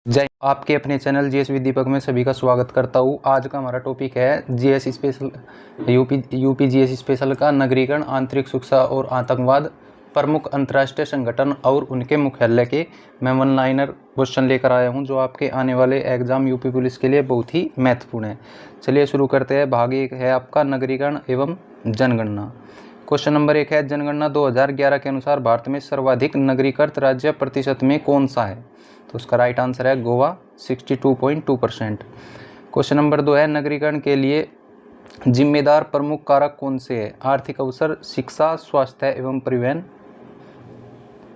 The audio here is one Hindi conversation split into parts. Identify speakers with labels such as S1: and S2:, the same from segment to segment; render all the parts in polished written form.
S1: जय, आपके अपने चैनल जीएस विद दीपक में सभी का स्वागत करता हूँ। आज का हमारा टॉपिक है GS special UP GS special का नगरीकरण, आंतरिक सुरक्षा और आतंकवाद, प्रमुख अंतर्राष्ट्रीय संगठन और उनके मुख्यालय के। मैं वन लाइनर क्वेश्चन लेकर आया हूँ जो आपके आने वाले एग्जाम यूपी पुलिस के लिए बहुत ही महत्वपूर्ण है। चलिए शुरू करते हैं। भाग 1 है आपका नगरीकरण एवं जनगणना। क्वेश्चन नंबर 1 है, जनगणना 2011 के अनुसार भारत में सर्वाधिक नगरीकृत राज्य प्रतिशत में कौन सा है? तो उसका राइट आंसर है गोवा, 62.2%। क्वेश्चन नंबर 2 है, नगरीकरण के लिए जिम्मेदार प्रमुख कारक कौन से हैं? आर्थिक अवसर, शिक्षा, स्वास्थ्य एवं परिवहन।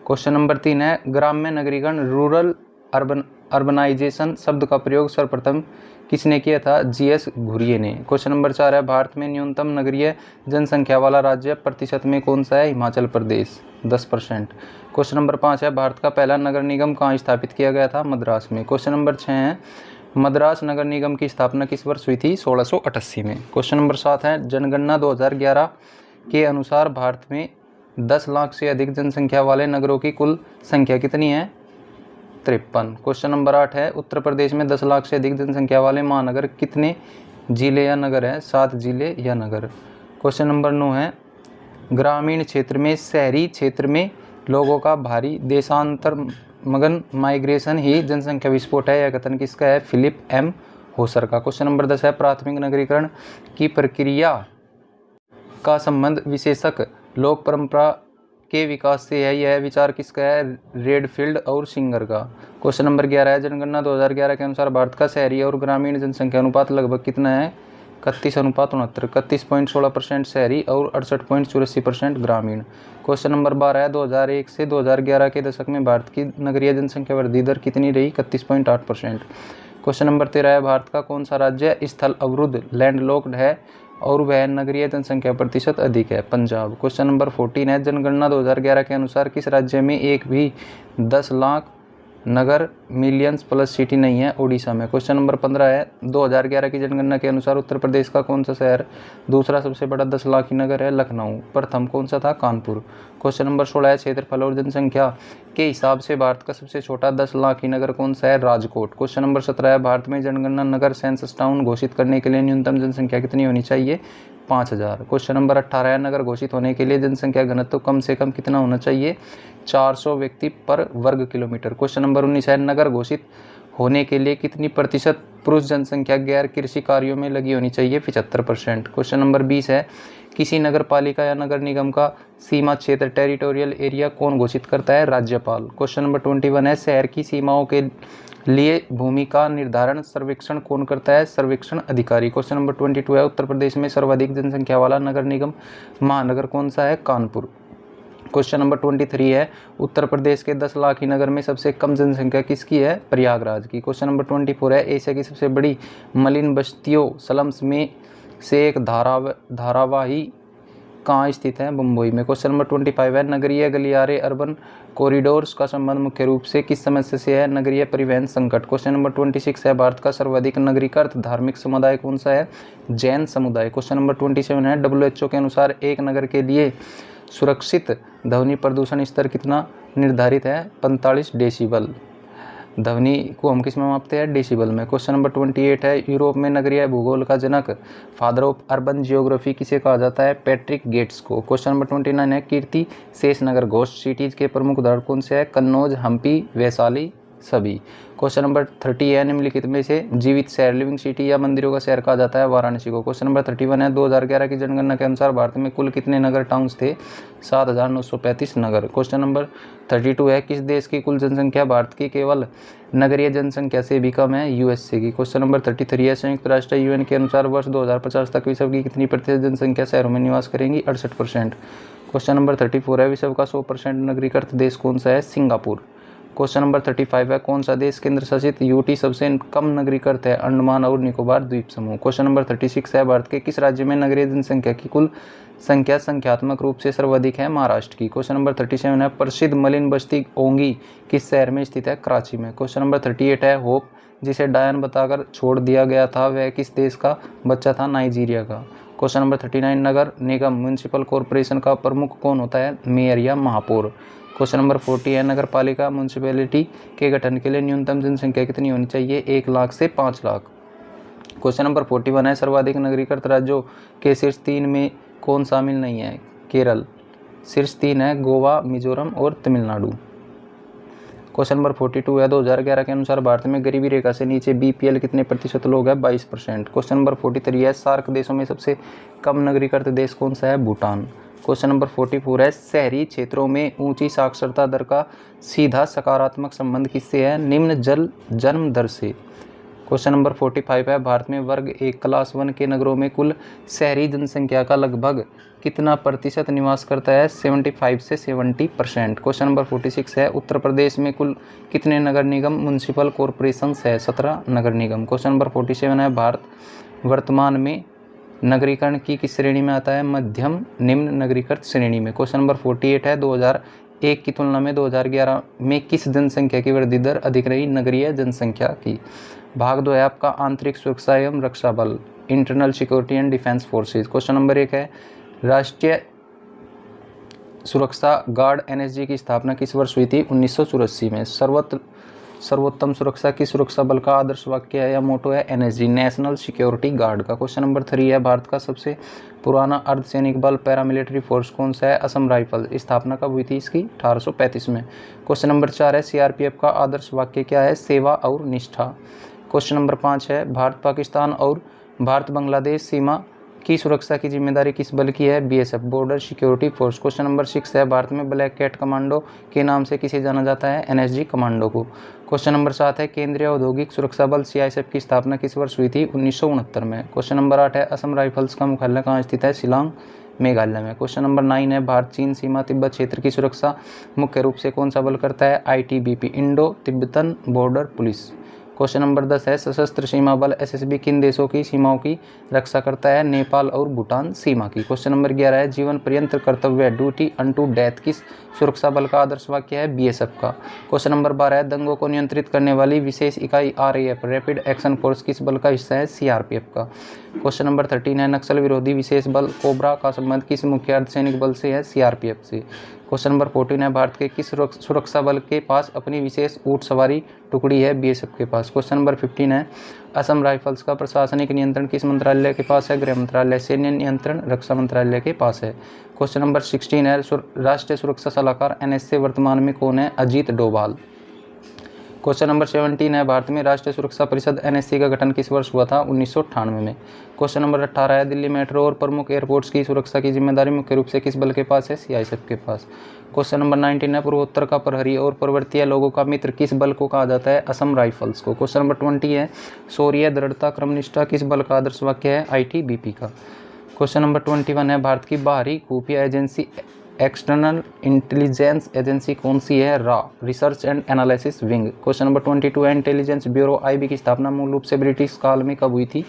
S1: क्वेश्चन नंबर 3 है, ग्राम्य नगरीकरण, रूरल अर्बनाइजेशन शब्द का प्रयोग सर्वप्रथम किसने किया था? जीएस घुरिये ने। क्वेश्चन नंबर 4 है, भारत में न्यूनतम नगरीय जनसंख्या वाला राज्य प्रतिशत में कौन सा है? हिमाचल प्रदेश, 10%। क्वेश्चन नंबर 5 है, भारत का पहला नगर निगम कहाँ स्थापित किया गया था? मद्रास में। क्वेश्चन नंबर 6 है, मद्रास नगर निगम की स्थापना किस वर्ष हुई थी? 1688 में। क्वेश्चन नंबर 7 है, जनगणना 2011 के अनुसार भारत में 10 लाख से अधिक जनसंख्या वाले नगरों की कुल संख्या कितनी है? 53। क्वेश्चन नंबर 8 है, उत्तर प्रदेश में 10 लाख से अधिक जनसंख्या वाले महानगर कितने जिले या नगर हैं? 7 जिले या नगर। क्वेश्चन नंबर 9 है, ग्रामीण क्षेत्र में शहरी क्षेत्र में लोगों का भारी देशांतरमगन माइग्रेशन ही जनसंख्या विस्फोट है। यह कथन किसका है? फिलिप एम होसर का। क्वेश्चन नंबर 10 है, प्राथमिक नगरीकरण की प्रक्रिया का संबंध विशेषक लोक परंपरा के विकास से है। यह विचार किसका है? रेडफील्ड और सिंगर का। क्वेश्चन नंबर 11 है, जनगणना 2011 के अनुसार भारत का शहरी और ग्रामीण जनसंख्या अनुपात लगभग कितना है? 31:69, 31.16% शहरी और 68.84% ग्रामीण। क्वेश्चन नंबर 12 है, 2001 से 2011 के दशक में भारत की नगरीय जनसंख्या वृद्धि दर कितनी रही? 31.8%। क्वेश्चन नंबर 13 है, भारत का कौन सा राज्य स्थल अवरुद्ध लैंडलॉक्ड है और वह नगरीय जनसंख्या प्रतिशत अधिक है? पंजाब। क्वेश्चन नंबर 14 है, जनगणना 2011 के अनुसार किस राज्य में एक भी 10 लाख नगर मिलियंस प्लस सिटी नहीं है? ओडिशा में। क्वेश्चन नंबर 15 है, 2011 की जनगणना के अनुसार उत्तर प्रदेश का कौन सा शहर दूसरा सबसे बड़ा 10 लाख नगर है? लखनऊ। प्रथम कौन सा था? कानपुर। क्वेश्चन नंबर 16 है, क्षेत्रफल और जनसंख्या के हिसाब से भारत का सबसे छोटा 10 लाख नगर कौन सा है? राजकोट। क्वेश्चन नंबर 17 है, भारत में जनगणना नगर सेंसस टाउन घोषित करने के लिए न्यूनतम जनसंख्या कितनी होनी चाहिए? 5000। क्वेश्चन नंबर 18 है, नगर घोषित होने के लिए जनसंख्या घनत्व कम से कम कितना होना चाहिए? 400 व्यक्ति पर वर्ग किलोमीटर। क्वेश्चन नंबर 19 है, नगर घोषित होने के लिए कितनी प्रतिशत पुरुष जनसंख्या गैर कृषि कार्यों में लगी होनी चाहिए? 75%। क्वेश्चन नंबर 20 है, किसी नगर पालिका या नगर निगम का सीमा क्षेत्र टेरिटोरियल एरिया कौन घोषित करता है? राज्यपाल। क्वेश्चन नंबर 21 है, शहर की सीमाओं के लिए भूमि का निर्धारण सर्वेक्षण कौन करता है? सर्वेक्षण अधिकारी। क्वेश्चन नंबर 22 है, उत्तर प्रदेश में सर्वाधिक जनसंख्या वाला नगर निगम महानगर कौन सा है? कानपुर। क्वेश्चन नंबर 23 है, उत्तर प्रदेश के 10 लाख नगर में सबसे कम जनसंख्या किसकी है? प्रयागराज की। क्वेश्चन नंबर 24 है, एशिया की सबसे बड़ी मलिन बस्तियों स्लम्स में से एक धारावाही कहाँ स्थित है? मुंबई में। क्वेश्चन नंबर 25 है, नगरीय गलियारे अर्बन कॉरिडोर्स का संबंध मुख्य रूप से किस समस्या से है? नगरीय परिवहन संकट। क्वेश्चन नंबर 26 है, भारत का सर्वाधिक नगरीकृत धार्मिक समुदाय कौन सा है? जैन समुदाय। क्वेश्चन नंबर 27 है, डब्ल्यूएचओ के अनुसार एक नगर के लिए सुरक्षित ध्वनि प्रदूषण स्तर कितना निर्धारित है? 45 डेसिबल। ध्वनि को हम किस में मापते हैं? डेसिबल में। क्वेश्चन नंबर 28 है, यूरोप में नगरीय भूगोल का जनक फादर ऑफ अर्बन जियोग्राफी किसे कहा जाता है? पैट्रिक गेट्स को। क्वेश्चन नंबर 29 है, कीर्ति शेष नगर घोस्ट सिटीज के प्रमुख उदाहरण कौन से है? कन्नौज, हम्पी, वैशाली, सभी। क्वेश्चन नंबर 30 है, निम्नलिखित में से जीवित शहर लिविंग सिटी या मंदिरों का शहर कहा जाता है? वाराणसी को। क्वेश्चन नंबर 31 है, 2011 की जनगणना के अनुसार भारत में कुल कितने नगर टाउन्स थे? 7935 नगर। क्वेश्चन नंबर 32 है, किस देश की कुल जनसंख्या भारत की केवल नगरीय जनसंख्या से भी कम है? यूएसए की। क्वेश्चन नंबर 33 है, संयुक्त राष्ट्र यूएन के अनुसार वर्ष 2050 तक विश्व की कितनी प्रतिशत जनसंख्या शहरों में निवास करेंगी? 68%। क्वेश्चन नंबर 34 है, विश्व का 100% नगरीकृत देश कौन सा है? सिंगापुर। क्वेश्चन नंबर 35 है, कौन सा देश केंद्र शासित यूटी सबसे कम नगरीकृत है? अंडमान और निकोबार द्वीप समूह। क्वेश्चन नंबर 36 है, भारत के किस राज्य में नगरीय जनसंख्या की कुल संख्या संख्यात्मक रूप से सर्वाधिक है? महाराष्ट्र की। क्वेश्चन नंबर 37 है, प्रसिद्ध मलिन बस्ती ओंगी किस शहर में स्थित है? कराची में। क्वेश्चन नंबर 38 है, होप जिसे डायन बताकर छोड़ दिया गया था वह किस देश का बच्चा था? नाइजीरिया का। क्वेश्चन नंबर 39, नगर निगम म्यूनिसिपल कॉरपोरेशन का प्रमुख कौन होता है? मेयर या महापौर। क्वेश्चन नंबर 40 है नगर पालिका म्यूनसिपैलिटी के गठन के लिए न्यूनतम जनसंख्या कितनी होनी चाहिए? 1 लाख से 5 लाख। क्वेश्चन नंबर 41 है सर्वाधिक नगरीकृत राज्यों के शीर्ष 3 में कौन शामिल नहीं है? केरल। शीर्ष 3 है गोवा, मिजोरम और तमिलनाडु। क्वेश्चन नंबर 42 है 2011 के अनुसार भारत में गरीबी रेखा से नीचे बीपीएल कितने प्रतिशत लोग हैं? 22%। क्वेश्चन नंबर 43 है सार्क देशों में सबसे कम नगरीकृत देश कौन सा है? भूटान। क्वेश्चन नंबर 44 है शहरी क्षेत्रों में ऊंची साक्षरता दर का सीधा सकारात्मक संबंध किससे है? निम्न जन्म दर से। क्वेश्चन नंबर 45 है भारत में वर्ग 1 क्लास 1 के नगरों में कुल शहरी जनसंख्या का लगभग कितना प्रतिशत निवास करता है? 75 से 70%। क्वेश्चन नंबर 46 है उत्तर प्रदेश में कुल कितने नगर निगम म्यूनसिपल कॉरपोरेशंस है? 17 नगर निगम। क्वेश्चन नंबर 47 है भारत वर्तमान में नगरीकरण की किस श्रेणी में आता है? मध्यम निम्न नगरीकृत श्रेणी में। क्वेश्चन नंबर 48 है 2001 की तुलना में 2011 में किस जनसंख्या की वृद्धि दर अधिक रही? नगरीय जनसंख्या की। भाग 2 है आपका आंतरिक सुरक्षा एवं रक्षा बल, internal security and defence forces. Question number 1 है राष्ट्रीय सुरक्षा गार्ड एनएसजी की स्थापना किस वर्ष हुई थी? 1984 में। सर्वोत्तम सुरक्षा की सुरक्षा बल का आदर्श वाक्य है या मोटो है? एनएसजी, नेशनल सिक्योरिटी गार्ड का। क्वेश्चन नंबर 3 है भारत का सबसे पुराना अर्धसैनिक बल पैरामिलिट्री फोर्स कौन सा है? असम राइफल। स्थापना कब हुई थी इसकी? 1835 में। क्वेश्चन नंबर 4 है सीआरपीएफ का आदर्श वाक्य क्या है? सेवा और निष्ठा। क्वेश्चन नंबर 5 है भारत पाकिस्तान और भारत बांग्लादेश सीमा की सुरक्षा की जिम्मेदारी किस बल की है? BSF, border security force. Question number 6 है भारत में ब्लैक कैट कमांडो के नाम से किसे जाना जाता है? एनएसजी कमांडो को। क्वेश्चन नंबर 7 है केंद्रीय औद्योगिक सुरक्षा बल सीआईएसएफ की स्थापना किस वर्ष हुई थी? 1969 में। क्वेश्चन नंबर 8 है असम राइफल्स का मुख्यालय कहाँ स्थित है? शिलांग, मेघालय में। क्वेश्चन नंबर 9 है भारत चीन सीमा तिब्बत क्षेत्र की सुरक्षा मुख्य रूप से कौन सा बल करता है? ITBP, Indo Tibetan border police. Question number 10 है सशस्त्र सीमा बल एसएसबी किन देशों की सीमाओं की रक्षा करता है? नेपाल और भूटान सीमा की। क्वेश्चन नंबर 11 है जीवन पर्यंत कर्तव्य, ड्यूटी अनटू डेथ किस सुरक्षा बल का आदर्श वाक्य है? बीएसएफ का। क्वेश्चन नंबर 12 है दंगों को नियंत्रित करने वाली विशेष इकाई आरएएफ, रैपिड एक्शन फोर्स किस बल का हिस्सा है? सीआरपीएफ का। क्वेश्चन नंबर 13 है नक्सल विरोधी विशेष बल कोबरा का संबंध किस मुख्य अर्धसैनिक बल से है? सीआरपीएफ से। क्वेश्चन नंबर 14 है भारत के किस सुरक्षा बल के पास अपनी विशेष ऊंट सवारी टुकड़ी है? बीएसएफ के पास। क्वेश्चन नंबर 15 है असम राइफल्स का प्रशासनिक नियंत्रण किस मंत्रालय के पास है? गृह मंत्रालय। सैन्य नियंत्रण रक्षा मंत्रालय के पास है। क्वेश्चन नंबर 16 है राष्ट्रीय सुरक्षा सलाहकार एनएसए वर्तमान में कौन है? अजीत डोभाल। क्वेश्चन नंबर 17 है भारत में राष्ट्रीय सुरक्षा परिषद एनएससी का गठन किस वर्ष हुआ था? 1998 में। क्वेश्चन नंबर 18 है दिल्ली मेट्रो और प्रमुख एयरपोर्ट्स की सुरक्षा की जिम्मेदारी मुख्य रूप से किस बल के पास है? सीआईएसएफ के पास। क्वेश्चन नंबर 19 है पूर्वोत्तर का प्रहरी और पर्वतीय लोगों का मित्र किस बल को कहा जाता है? असम राइफल्स को। क्वेश्चन नंबर 20 है शौर्य, दृढ़ता, क्रमनिष्ठा किस बल का आदर्श वाक्य है? आईटीबीपी का। क्वेश्चन नंबर 21 है भारत की बाहरी खुफिया एजेंसी एक्सटर्नल इंटेलिजेंस एजेंसी कौन सी है? Raw, research and analysis wing. Question number 22 है इंटेलिजेंस ब्यूरो आईबी की स्थापना मूल रूप से ब्रिटिश काल में कब हुई थी?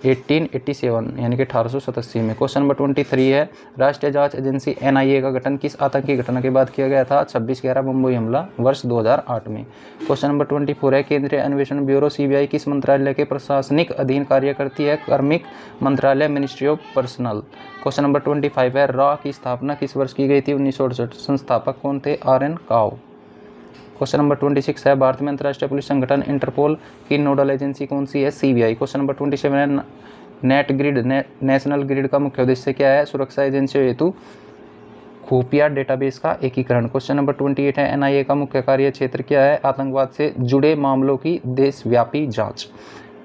S1: 1887 यानी कि 1887 में। क्वेश्चन नंबर 23 है राष्ट्रीय जांच एजेंसी एनआईए का गठन किस आतंकी घटना के बाद किया गया था? 26/11 मुंबई हमला वर्ष 2008 में। क्वेश्चन नंबर 24 है केंद्रीय अन्वेषण ब्यूरो सीबीआई किस मंत्रालय के प्रशासनिक अधीन कार्य करती है? कार्मिक मंत्रालय, ministry of personal. Question number 25 है रॉ की स्थापना किस वर्ष की गई थी? 1968। संस्थापक कौन थे? आर.एन. काओ। क्वेश्चन नंबर 26 है भारत में अंतर्राष्ट्रीय पुलिस संगठन इंटरपोल की नोडल एजेंसी कौन सी है? सीबीआई। क्वेश्चन नंबर 27 है नेट ग्रिड नेशनल ग्रिड का मुख्य उद्देश्य क्या है? सुरक्षा एजेंसियों हेतु खुफिया डेटाबेस का एकीकरण। क्वेश्चन नंबर 28 है एनआईए का मुख्य कार्य क्षेत्र क्या है? आतंकवाद से जुड़े मामलों की देशव्यापी जाँच।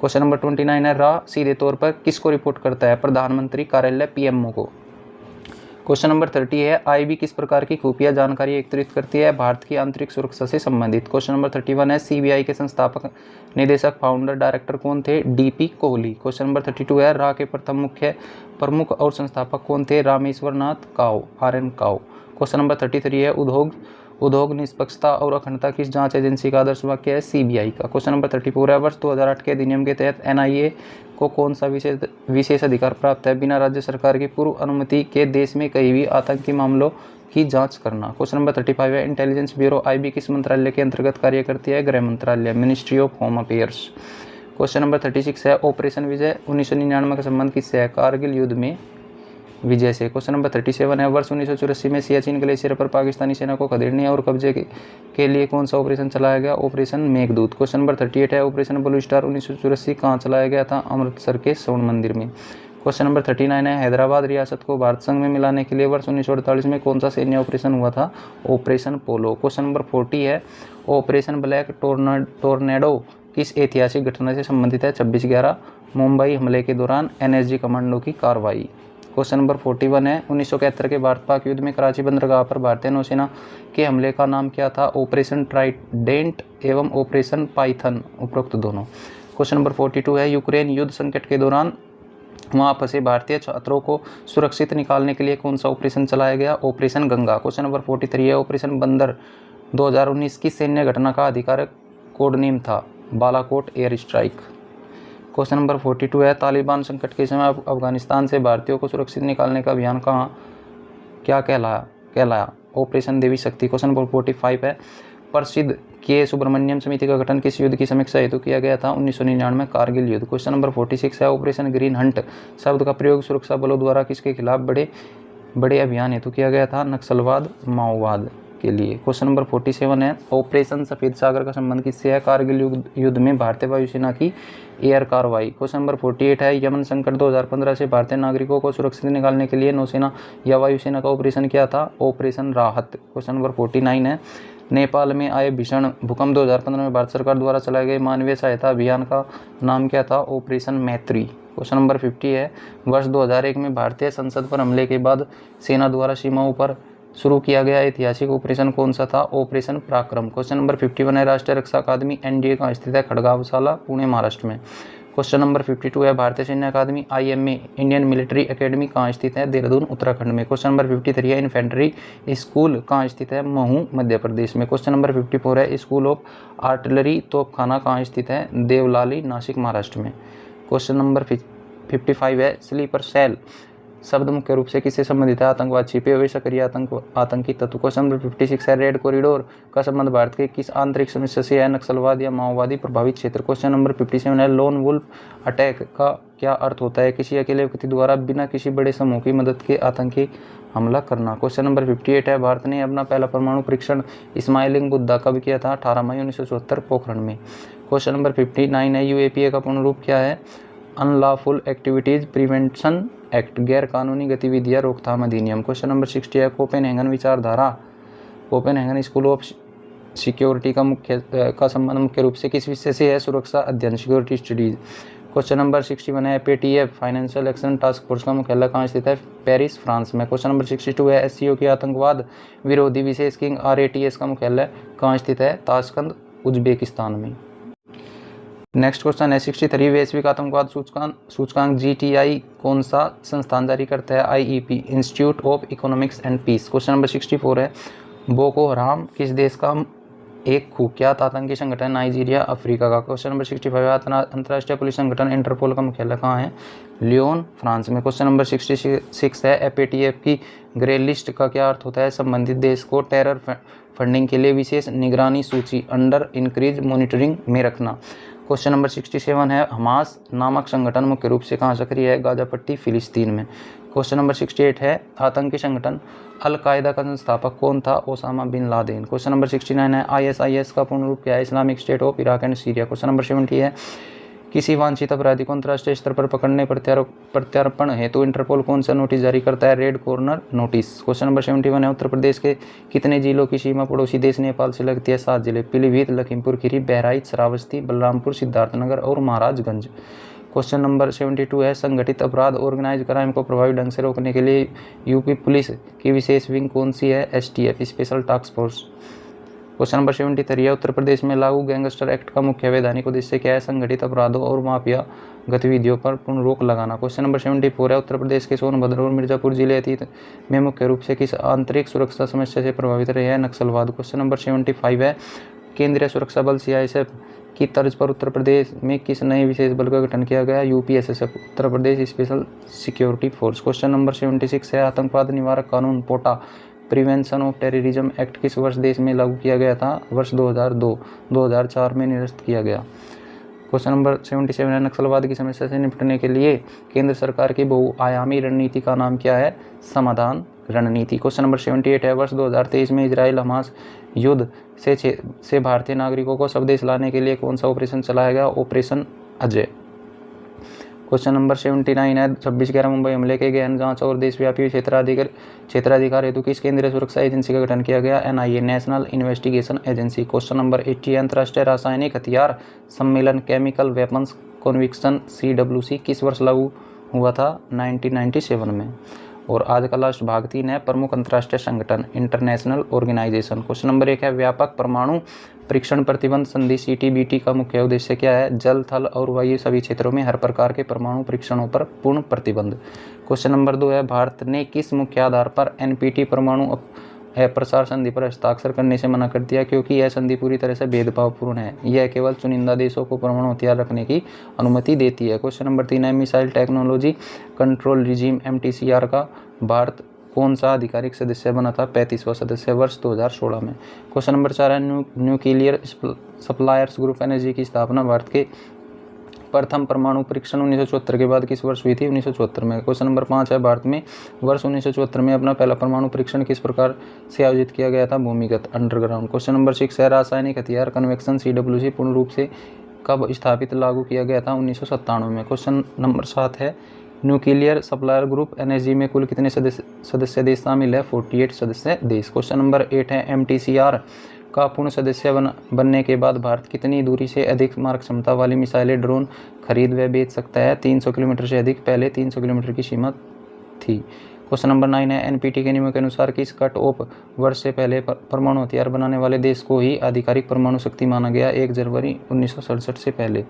S1: क्वेश्चन नंबर 29 है रॉ सीधे तौर पर किसको रिपोर्ट करता है? प्रधानमंत्री कार्यालय पीएमओ को। क्वेश्चन नंबर 30 है आईबी किस प्रकार की खुफिया जानकारी एकत्रित करती है? भारत की आंतरिक सुरक्षा से संबंधित। क्वेश्चन नंबर 31 है सीबीआई के संस्थापक निदेशक फाउंडर डायरेक्टर कौन थे? डीपी कोहली। क्वेश्चन नंबर 32 है रा के प्रथम मुख्य प्रमुख और संस्थापक कौन थे? रामेश्वर नाथ काओ, आर.एन. काओ। क्वेश्चन नंबर 33 है उद्योग निष्पक्षता और अखंडता किस जांच एजेंसी का आदर्श वाक्य है? सीबीआई का। क्वेश्चन नंबर 34 है वर्ष 2008 के अधिनियम के तहत एनआईए को कौन सा विशेष अधिकार प्राप्त है? बिना राज्य सरकार की पूर्व अनुमति के देश में कहीं भी आतंकी मामलों की जांच करना। क्वेश्चन नंबर 35 है इंटेलिजेंस ब्यूरो आईबी किस मंत्रालय के अंतर्गत कार्य करती है? गृह मंत्रालय, ministry of home affairs. Question number 36 है ऑपरेशन विजय 1999 का संबंध किससे है? कारगिल युद्ध में विजय से। क्वेश्चन नंबर 37 है, वर्ष 1984 में सियाचिन ग्लेशियर पर पाकिस्तानी सेना को खदेड़ने और कब्जे के लिए कौन सा ऑपरेशन चलाया गया? ऑपरेशन मेघदूत। क्वेश्चन नंबर 38 है, ऑपरेशन ब्लू स्टार 1984 कहाँ चलाया गया था? अमृतसर के स्वर्ण मंदिर में। क्वेश्चन नंबर 39 है, हैदराबाद रियासत को भारत संघ में मिलाने के लिए वर्ष 1948 में कौन सा सैन्य ऑपरेशन हुआ था? ऑपरेशन पोलो। क्वेश्चन नंबर 40 है, ऑपरेशन ब्लैक टोर्नेडो किस ऐतिहासिक घटना से संबंधित है? 26/11 मुंबई हमले के दौरान एनएसजी कमांडो की कार्रवाई। क्वेश्चन नंबर 41 है, 1971 के भारत पाक युद्ध में कराची बंदरगाह पर भारतीय नौसेना के हमले का नाम क्या था? ऑपरेशन ट्राइडेंट एवं ऑपरेशन पाइथन, उपरोक्त दोनों। क्वेश्चन नंबर 42 है, यूक्रेन युद्ध संकट के दौरान वहाँ फंसे भारतीय छात्रों को सुरक्षित निकालने के लिए कौन सा ऑपरेशन चलाया गया? ऑपरेशन गंगा। क्वेश्चन नंबर 43 है, ऑपरेशन बंदर 2019 की सैन्य घटना का आधिकारिक कोड नेम था? Balakot air strike. Question number 42 है, तालिबान संकट के समय अफगानिस्तान से भारतीयों को सुरक्षित निकालने का अभियान क्या कहलाया? ऑपरेशन देवी शक्ति। क्वेश्चन नंबर 45 है, प्रसिद्ध के सुब्रमण्यम समिति का गठन किस युद्ध की समीक्षा हेतु किया गया था? 1999 कारगिल युद्ध। क्वेश्चन नंबर 46 है, ऑपरेशन ग्रीन हंट शब्द का प्रयोग सुरक्षा बलों द्वारा किसके खिलाफ बड़े अभियान हेतु किया गया था? नक्सलवाद माओवाद के लिए। क्वेश्चन नंबर 47 है, ऑपरेशन सफेद सागर का संबंध किससे है? कारगिल युद्ध में भारतीय वायुसेना की एयर कार्रवाई। क्वेश्चन नंबर 48 है, यमन संकट 2015 से भारतीय नागरिकों को सुरक्षित निकालने के लिए नौसेना या वायुसेना का ऑपरेशन क्या था? ऑपरेशन राहत। क्वेश्चन नंबर 49 है, नेपाल में आए भीषण भूकंप 2015 में भारत सरकार द्वारा चलाए गए मानवीय सहायता अभियान का नाम क्या था? ऑपरेशन मैत्री। क्वेश्चन नंबर 50 है, वर्ष 2001 में भारतीय संसद पर हमले के बाद सेना द्वारा सीमाओं पर शुरू किया गया ऐतिहासिक ऑपरेशन कौन सा था? ऑपरेशन पराक्रम। क्वेश्चन नंबर 51 है, राष्ट्रीय रक्षा अकादमी एनडीए कहाँ स्थित है? खड़गवासला, पुणे, महाराष्ट्र में। क्वेश्चन नंबर 52 है, भारतीय सैन्य अकादमी आईएमए इंडियन मिलिट्री एकेडमी कहाँ स्थित है? देहरादून, उत्तराखंड में। क्वेश्चन नंबर 53 है, इन्फेंट्री स्कूल कहाँ स्थित है? महू, मध्य प्रदेश में। क्वेश्चन नंबर 54 है, स्कूल ऑफ आर्टिलरी तोपखाना कहाँ स्थित है? देवलाली, नासिक, महाराष्ट्र में। क्वेश्चन नंबर 55 है, स्लीपर सेल शब्द मुख्य रूप से किससे संबंधित है? आतंकवाद, छिपे हुए सक्रिय आतंकी तत्व। क्वेश्चन नंबर 56 है, रेड कॉरिडोर का संबंध भारत के किस आंतरिक समस्या से है? नक्सलवाद या माओवादी प्रभावित क्षेत्र। क्वेश्चन नंबर 57 है, लोन वुल्फ अटैक का क्या अर्थ होता है? किसी अकेले व्यक्ति द्वारा बिना किसी बड़े समूह की मदद के आतंकी हमला करना। क्वेश्चन नंबर 58 है, भारत ने अपना पहला परमाणु परीक्षण स्माइलिंग बुद्धा कब किया था? 18 मई 1974 पोखरण में। क्वेश्चन नंबर 59 है, यूएपीए का पूर्ण रूप क्या है? अनलॉफुल एक्टिविटीज प्रिवेंशन एक्ट, गैर कानूनी गतिविधियां रोकथाम अधिनियम। क्वेश्चन नंबर 60 है, कोपेनहेगन विचारधारा, कोपेनहेगन स्कूल ऑफ सिक्योरिटी का संबंध मुख्य रूप से किस विषय से है? सुरक्षा अध्ययन, सिक्योरिटी स्टडीज। क्वेश्चन नंबर 61 है, पेटीएफ फाइनेंशियल एक्शन टास्क फोर्स का मुख्यालय कहाँ स्थित है? पेरिस, फ्रांस में। क्वेश्चन नंबर 62 है, एससीओ की आतंकवाद विरोधी विशेष किंग आरएटीएस का मुख्यालय कहाँ स्थित है? ताशकंद, उज्बेकिस्तान में। नेक्स्ट क्वेश्चन है, 63 वैश्विक आतंकवाद सूचकांक जीटीआई कौन सा संस्थान जारी करता है? IEP, institute of economics and peace. Question number 64 है, बोको हराम किस देश का एक कुख्यात आतंकी संगठन? नाइजीरिया, अफ्रीका का। क्वेश्चन नंबर 65 अंतर्राष्ट्रीय पुलिस संगठन इंटरपोल का मुख्यालय कहाँ है? लियोन, फ्रांस में। क्वेश्चन नंबर 66 है, एपीटीएफ की ग्रे लिस्ट का क्या अर्थ होता है? संबंधित देश को टेरर फंडिंग के लिए विशेष निगरानी सूची अंडर इंक्रीज मॉनिटरिंग में रखना। क्वेश्चन नंबर 67 है, हमास नामक संगठन मुख्य रूप से कहाँ सक्रिय है? गाजा पट्टी, फिलिस्तीन में। क्वेश्चन नंबर 68 है, आतंकी संगठन अल कायदा का संस्थापक कौन था? Osama bin Laden. Question number 69 है, आईएसआईएस का पूर्ण रूप क्या है? Islamic State of Iraq and Syria. Question number 70 है, किसी वांछित अपराधी को अंतर्राष्ट्रीय स्तर पर पकड़ने प्रत्यार्पण हेतु इंटरपोल कौन सा नोटिस जारी करता है? Red corner notice. Question number 71 है, उत्तर प्रदेश के कितने जिलों की सीमा पड़ोसी देश नेपाल से लगती है? 7 जिले, पीलीभीत, लखीमपुर खीरी, बहराइच, श्रावस्ती, बलरामपुर, सिद्धार्थनगर और महाराजगंज। क्वेश्चन नंबर 72 है, संगठित अपराध ऑर्गेनाइज क्राइम को प्रभावी ढंग से रोकने के लिए यूपी पुलिस की विशेष विंग कौन सी है? STF, special task force. Question number 73 है, उत्तर प्रदेश में लागू गैंगस्टर एक्ट का मुख्य वैधानिक उद्देश्य क्या है? संगठित अपराधों और माफिया गतिविधियों पर पूर्ण रोक लगाना। क्वेश्चन नंबर 74 है, उत्तर प्रदेश के सोनभद्र और मिर्जापुर जिले अतीत में मुख्य रूप से किस आंतरिक सुरक्षा समस्या से प्रभावित रहे हैं? नक्सलवाद। क्वेश्चन नंबर 75 है, केंद्रीय सुरक्षा बल सीआईएसएफ की तर्ज पर उत्तर प्रदेश में किस नए विशेष बल का गठन किया गया? UPSSF, Uttar Pradesh special security force. Question number 76 है, आतंकवाद निवारक कानून POTA prevention of terrorism act किस वर्ष देश में लागू किया गया था? वर्ष 2002, 2004 में निरस्त किया गया। क्वेश्चन नंबर 77 है, नक्सलवाद की समस्या से निपटने के लिए केंद्र सरकार की बहुआयामी रणनीति का नाम क्या है? समाधान रणनीति। क्वेश्चन नंबर 78 है, वर्ष 2023 में इजराइल हमास युद्ध से भारतीय नागरिकों को स्वदेश लाने के लिए कौन सा ऑपरेशन चलाया गया? ऑपरेशन अजय। क्वेश्चन नंबर 79 है, 26/11 मुंबई हमले के गहन जांच और देशव्यापी क्षेत्राधिकार हेतु किस केंद्रीय सुरक्षा एजेंसी का गठन किया गया? NIA, national investigation agency. Question number 80, अंतर्राष्ट्रीय रासायनिक हथियार सम्मेलन केमिकल वेपन्स कन्वेंशन CWC किस वर्ष लागू हुआ था? 1997 में। और आज का लास्ट भाग 3 है, प्रमुख अंतर्राष्ट्रीय संगठन इंटरनेशनल ऑर्गेनाइजेशन। क्वेश्चन नंबर 1 है, व्यापक परमाणु परीक्षण प्रतिबंध संधि CTBT का मुख्य उद्देश्य क्या है? जल, थल और वायु सभी क्षेत्रों में हर प्रकार के परमाणु परीक्षणों पर पूर्ण प्रतिबंध। क्वेश्चन नंबर 2 है, भारत ने किस मुख्य आधार पर NPT परमाणु अप्रसार संधि पर हस्ताक्षर करने से मना कर दिया? क्योंकि यह संधि पूरी तरह से भेदभावपूर्ण है। यह केवल चुनिंदा देशों को परमाणु हथियार रखने की अनुमति देती है। क्वेश्चन नंबर 3 है, missile technology control regime MTCR का भारत कौन सा आधिकारिक सदस्य बना था? 35वां सदस्य वर्ष 2016 में। क्वेश्चन नंबर 4 है, न्यूक्लियर सप्लायर्स ग्रुप एनर्जी की स्थापना भारत के प्रथम परमाणु परीक्षण 1974 के बाद किस वर्ष हुई थी? 1974 में। क्वेश्चन नंबर 5 है, भारत में वर्ष 1974 में अपना पहला परमाणु परीक्षण किस प्रकार से आयोजित किया गया था? भूमिगत, अंडरग्राउंड। क्वेश्चन नंबर 6 है, रासायनिक हथियार कन्वेंशन CWC पूर्ण रूप से कब स्थापित लागू किया गया था? 1997 में। क्वेश्चन नंबर 7 है, न्यूक्लियर सप्लायर ग्रुप एनर्जी में कुल कितने सदस्य देश शामिल है? 48 सदस्य देश। क्वेश्चन नंबर 8 है, MTCR का पूर्ण सदस्य बनने के बाद भारत कितनी दूरी से अधिक मारक क्षमता वाली मिसाइलें ड्रोन खरीद व बेच सकता है? 300 किलोमीटर से अधिक। पहले 300 किलोमीटर की सीमा थी। क्वेश्चन नंबर 9 है, NPT के नियमों के अनुसार किस कट ऑफ वर्ष से पहले परमाणु हथियार बनाने वाले देश को ही आधिकारिक परमाणु शक्ति माना गया? 1 जनवरी 1967 से पहले।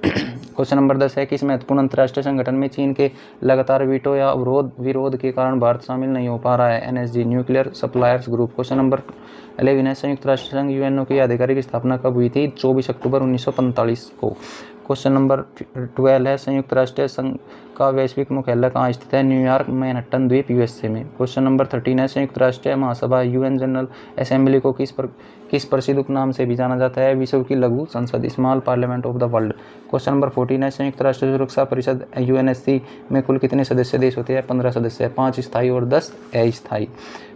S1: क्वेश्चन नंबर 10 है, किस महत्वपूर्ण अंतर्राष्ट्रीय संगठन में चीन के लगातार वीटो या विरोध के कारण भारत शामिल नहीं हो पा रहा है? NSG, nuclear suppliers group. Question number 11 है, संयुक्त राष्ट्र संघ UNO की आधिकारिक स्थापना कब हुई थी? 24 अक्टूबर 1945 को। क्वेश्चन नंबर 12 है, संयुक्त राष्ट्र संघ का वैश्विक मुख्यालय कहाँ स्थित है? न्यूयॉर्क, मैनहट्टन द्वीप USA में। क्वेश्चन नंबर 13 है, संयुक्त राष्ट्र महासभा UN जनरल असेंबली को किस प्रसिद्ध उपनाम से भी जाना जाता है? विश्व की लघु संसद, small parliament of the world. Question number 14 है, संयुक्त राष्ट्र सुरक्षा परिषद UNSC में कुल कितने सदस्य देश होते हैं? 15 सदस्य, 5 स्थायी और 10 अस्थायी।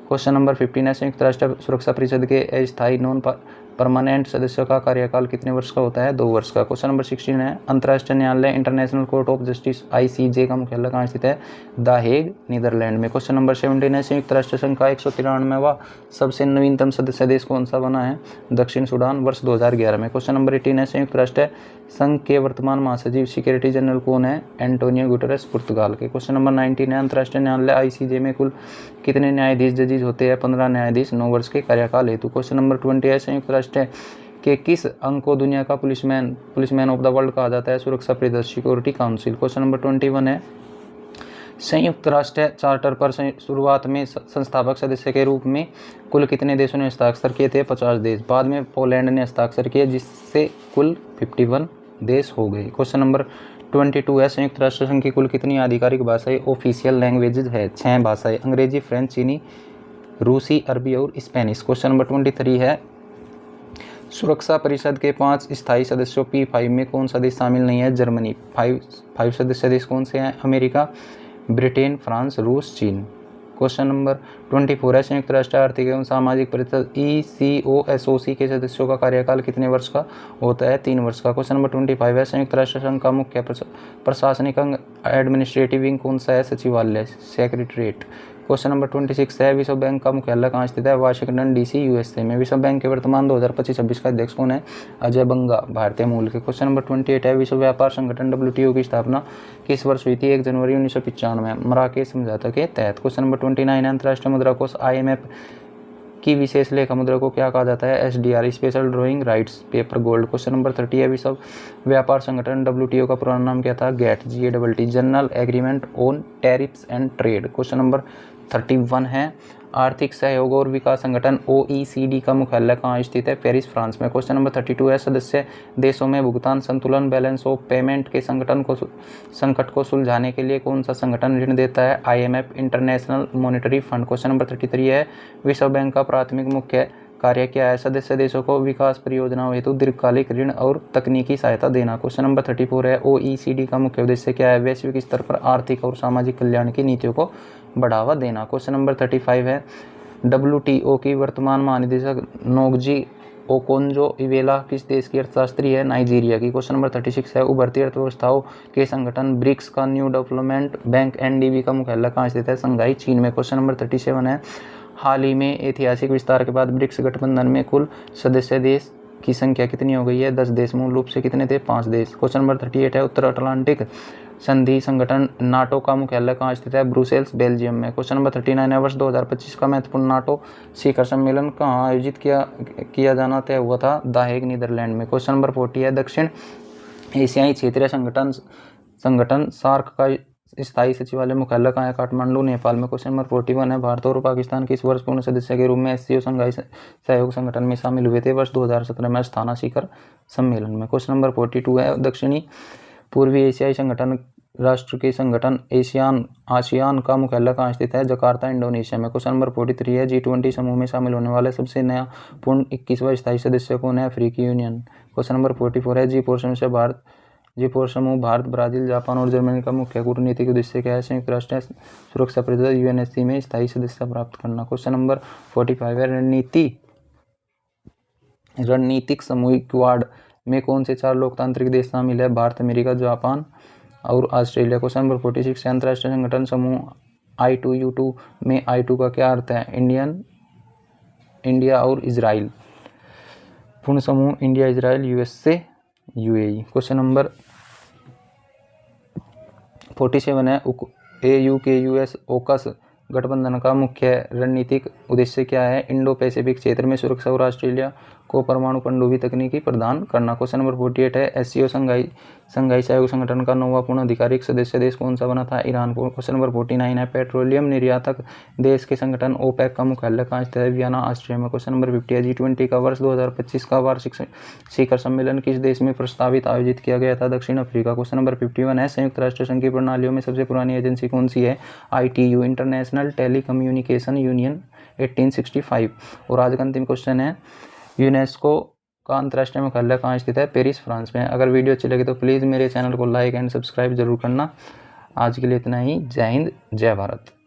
S1: क्वेश्चन नंबर 15 है, संयुक्त राष्ट्र सुरक्षा परिषद के अस्थायी नॉन परमानेंट सदस्यों का कार्यकाल कितने वर्ष का होता है? 2 वर्ष का। क्वेश्चन नंबर 16 है, अंतर्राष्ट्रीय न्यायालय international court of justice ICJ का मुख्यालय कहाँ स्थित है? द हेग, नीदरलैंड में। क्वेश्चन नंबर 17 है, संयुक्त राष्ट्र संघ का 193वां सबसे नवीनतम सदस्य देश कौन सा बना है? दक्षिण सूडान, वर्ष 2011 में। क्वेश्चन नंबर 18 है, संयुक्त राष्ट्र संघ के वर्तमान महासचिव सिक्योरिटी जनरल कौन है? एंटोनियो गुटेरेस, पुर्तगाल के। क्वेश्चन नंबर 19 है, अंतर्राष्ट्रीय न्यायालय ICJ में कुल कितने न्यायाधीश जजेज होते हैं? 15 न्यायाधीश, 9 वर्ष के कार्यकाल हेतु। क्वेश्चन नंबर 20 है, संयुक्त राष्ट्र के किस अंग को दुनिया का पुलिसमैन ऑफ द वर्ल्ड कहा जाता है? सुरक्षा परिषद, सिक्योरिटी काउंसिल। क्वेश्चन नंबर 21 है, संयुक्त राष्ट्र चार्टर पर शुरुआत में संस्थापक सदस्य के रूप में कुल कितने देशों ने हस्ताक्षर किए थे? 50 देश। बाद में पोलैंड ने हस्ताक्षर किए, जिससे कुल 51 देश हो गए। क्वेश्चन नंबर 22 है, संयुक्त राष्ट्र संघ की कुल कितनी आधिकारिक भाषाएं ऑफिशियल लैंग्वेजेज है? 6 भाषाएं, अंग्रेजी, फ्रेंच, चीनी, रूसी, अरबी और स्पेनिश। क्वेश्चन नंबर 23 है, सुरक्षा परिषद के 5 स्थायी सदस्यों P5 में कौन सा देश शामिल नहीं है? जर्मनी। 5 सदस्य देश कौन से हैं? अमेरिका, ब्रिटेन, फ्रांस, रूस, चीन। क्वेश्चन नंबर 24 है, संयुक्त राष्ट्र आर्थिक एवं सामाजिक परिषद ECOSOC के सदस्यों का कार्यकाल कितने वर्ष का होता है? 3 वर्ष का। क्वेश्चन नंबर 25 है, संयुक्त राष्ट्र संघ का मुख्य प्रशासनिक अंग एडमिनिस्ट्रेटिव विंग कौन सा है? सचिवालय, सेक्रेटरीट। क्वेश्चन नंबर 26 है, विश्व बैंक का मुख्यालय कहाँ स्थित है? वाशिंगटन DC USA में। विश्व बैंक के वर्तमान 2025-26 का अध्यक्ष कौन है? अजय बंगा, भारतीय मूल के। क्वेश्चन नंबर 28 है, विश्व व्यापार संगठन WTO की स्थापना किस वर्ष हुई थी? 1 जनवरी 1995 में, मराकेश समझौते के तहत। क्वेश्चन नंबर 29 है, अंतर्राष्ट्रीय मुद्रा कोष IMF की विशेष लेखा मुद्रा को क्या कहा जाता है? SDR, special drawing rights paper gold. Question number 30 है, विश्व व्यापार संगठन WTO का पुराना नाम क्या था? GATT, general agreement on tariffs and trade. Question number 31 है, आर्थिक सहयोग और विकास संगठन OECD का मुख्यालय कहाँ स्थित है? पेरिस, फ्रांस में। क्वेश्चन नंबर 32 है, सदस्य देशों में भुगतान संतुलन बैलेंस ऑफ पेमेंट के संकट को सुलझाने के लिए कौन सा संगठन ऋण देता है? IMF, international monetary fund. Question number 33 है, विश्व बैंक का प्राथमिक मुख्य कार्य क्या है? सदस्य देशों को विकास परियोजनाओं हेतु दीर्घकालिक ऋण और तकनीकी सहायता देना। क्वेश्चन नंबर 34 है, OECD का मुख्य उद्देश्य क्या है? वैश्विक स्तर पर आर्थिक और सामाजिक कल्याण की नीतियों को बढ़ावा देना। क्वेश्चन नंबर 35 है, WTO की वर्तमान महानिदेशक नोग्जी ओकोंजो-इवेला किस देश की अर्थशास्त्री है? नाइजीरिया की। क्वेश्चन नंबर 36 है, उभरती अर्थव्यवस्थाओं के संगठन ब्रिक्स का न्यू डेवलपमेंट बैंक NDB का मुख्यालय कहाँ स्थित है? शंघाई, चीन में। क्वेश्चन नंबर 37 है, हाल ही में ऐतिहासिक विस्तार के बाद ब्रिक्स गठबंधन में कुल सदस्य देश की संख्या कितनी हो गई है? 10 देश। मूल रूप से कितने थे? 5 देश। क्वेश्चन नंबर 38 है, उत्तर अटलांटिक संधि संगठन नाटो का मुख्यालय कहाँ स्थित है? ब्रुसेल्स, बेल्जियम में। क्वेश्चन नंबर 39 है, वर्ष 2025 का महत्वपूर्ण नाटो शिखर सम्मेलन कहाँ आयोजित किया जाना तय हुआ था? द हेग, नीदरलैंड में। क्वेश्चन नंबर 40 है, दक्षिण एशियाई क्षेत्रीय संगठन सार्क का स्थायी सचिवालय मुख्यालय कहाँ है? काठमांडू, नेपाल में। क्वेश्चन नंबर 41 है, भारत और पाकिस्तान किस वर्ष पूर्ण सदस्य के रूप में SCO शंघाई सहयोग संगठन में शामिल हुए थे? वर्ष 2017 में अस्थाना शिखर सम्मेलन में। क्वेश्चन नंबर 42 है, दक्षिणी पूर्वी एशियाई संगठन राष्ट्र के संगठन आसियान का मुख्यालय कहाँ स्थित है? जकार्ता, इंडोनेशिया में। क्वेश्चन नंबर 43 है, G20 समूह में शामिल होने वाले सबसे नया पूर्ण 21वां स्थायी सदस्य कौन है? अफ्रीकी यूनियन। क्वेश्चन नंबर 44 है, G4 समूह भारत, ब्राजील, जापान और जर्मनी का मुख्य कूटनीतिक उद्देश्य क्या है? संयुक्त राष्ट्र सुरक्षा परिषद UNSC में स्थायी सदस्यता प्राप्त करना। क्वेश्चन नंबर 45 है, रणनीतिक सामूहिक क्वाड में कौन से 4 लोकतांत्रिक देश शामिल है? भारत, अमेरिका, जापान और ऑस्ट्रेलिया। क्वेश्चन नंबर 46 है, अंतर्राष्ट्रीय संगठन समूह I2U2 में I2 का क्या अर्थ है? इंडिया और इजराइल। पूर्ण समूह India, Israel, USA, UAE। Question number 47 है, AUKUS ओकस गठबंधन का मुख्य रणनीतिक उद्देश्य क्या है? इंडो पैसिफिक क्षेत्र में सुरक्षा और ऑस्ट्रेलिया को परमाणु पनडुब्बी तकनीकी प्रदान करना। क्वेश्चन नंबर 48 है, SCO शंघाई सहयोग संगठन का 9वां पूर्ण आधिकारिक सदस्य देश कौन सा बना था? ईरान। क्वेश्चन नंबर 49 है, पेट्रोलियम निर्यातक देश के संगठन OPEC का मुख्यालय कहाँ स्थित है? वियना, ऑस्ट्रिया में। क्वेश्चन नंबर 50 है, G20 का वर्ष 2025 का वार्षिक शिखर सम्मेलन किस देश में प्रस्तावित आयोजित किया गया था? दक्षिण अफ्रीका। क्वेश्चन नंबर 51 है, संयुक्त राष्ट्र संघ की प्रणालियों में सबसे पुरानी एजेंसी कौन सी है? ITU, international telecommunication union, 1865। और आज का अंतिम क्वेश्चन है, यूनेस्को का अंतर्राष्ट्रीय मुख्यालय कहाँ स्थित है? पेरिस, फ्रांस में। अगर वीडियो अच्छी लगे तो प्लीज़ मेरे चैनल को लाइक एंड सब्सक्राइब जरूर करना। आज के लिए इतना ही। जय हिंद, जय भारत।